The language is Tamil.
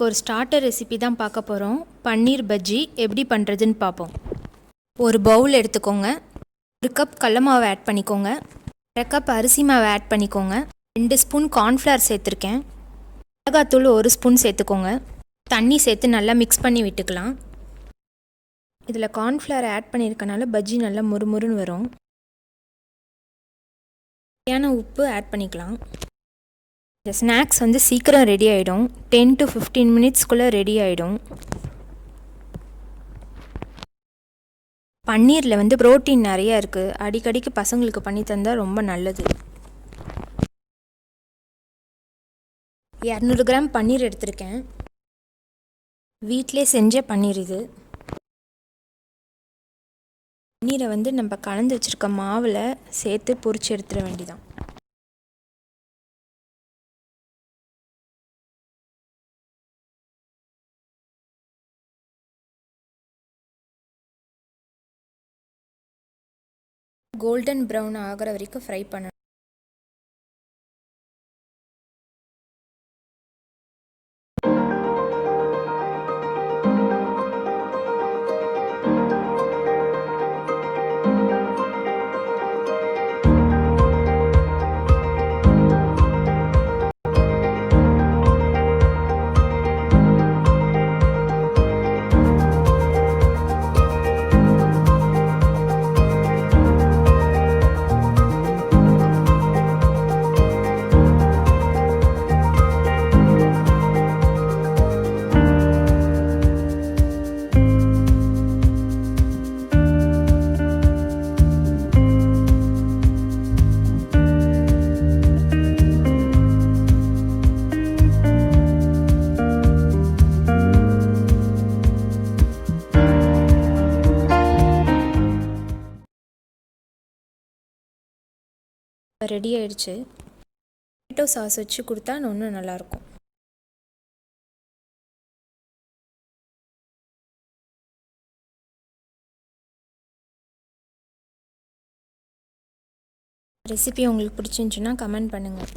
ஒரு ஸ்டார்டர் ரெசிபி தான் பார்க்க போகிறோம். பன்னீர் பஜ்ஜி எப்படி பண்ணுறதுன்னு பார்ப்போம். ஒரு பவுல் எடுத்துக்கோங்க. 1 கப் கடல மாவு ஆட் பண்ணிக்கோங்க. 1/2 கப் அரிசி மாவு ஆட் பண்ணிக்கோங்க. 2 ஸ்பூன் கார்ன்ஃப்ளவர் சேர்த்துருக்கேன். மிளகாத்தூள் 1 ஸ்பூன் சேர்த்துக்கோங்க. தண்ணி சேர்த்து நல்லா மிக்ஸ் பண்ணி விட்டுக்கலாம். இதில் கார்ன்ஃப்ளவர் ஆட் பண்ணியிருக்கனால பஜ்ஜி நல்லா முறுமுறுன்னு வரும். தேவையான உப்பு ஆட் பண்ணிக்கலாம். இந்த ஸ்நாக்ஸ் சீக்கிரம் ரெடி ஆகிடும். 10 to 15 மினிட்ஸ்க்குள்ளே ரெடி ஆகிடும். பன்னீரில் ப்ரோட்டீன் நிறையா இருக்குது. அடிக்கடிக்கு பசங்களுக்கு பண்ணி தந்தால் ரொம்ப நல்லது. 200 கிராம் பன்னீர் எடுத்திருக்கேன். வீட்டிலே செஞ்ச பன்னீர் இது. பன்னீரை நம்ம கலந்து வச்சுருக்க மாவில் சேர்த்து பொரிச்சு எடுத்துட வேண்டியதான். கோல்டன் ப்ரௌன் ஆகிற வரைக்கும் ஃப்ரை பண்ணணும். ரெடி ஆயிடுச்சு. டொமேட்டோ சாஸ் வச்சு கொடுத்தா இன்னும் நல்லாயிருக்கும். ரெசிபி உங்களுக்கு பிடிச்சிருந்துச்சுன்னா கமெண்ட் பண்ணுங்கள்.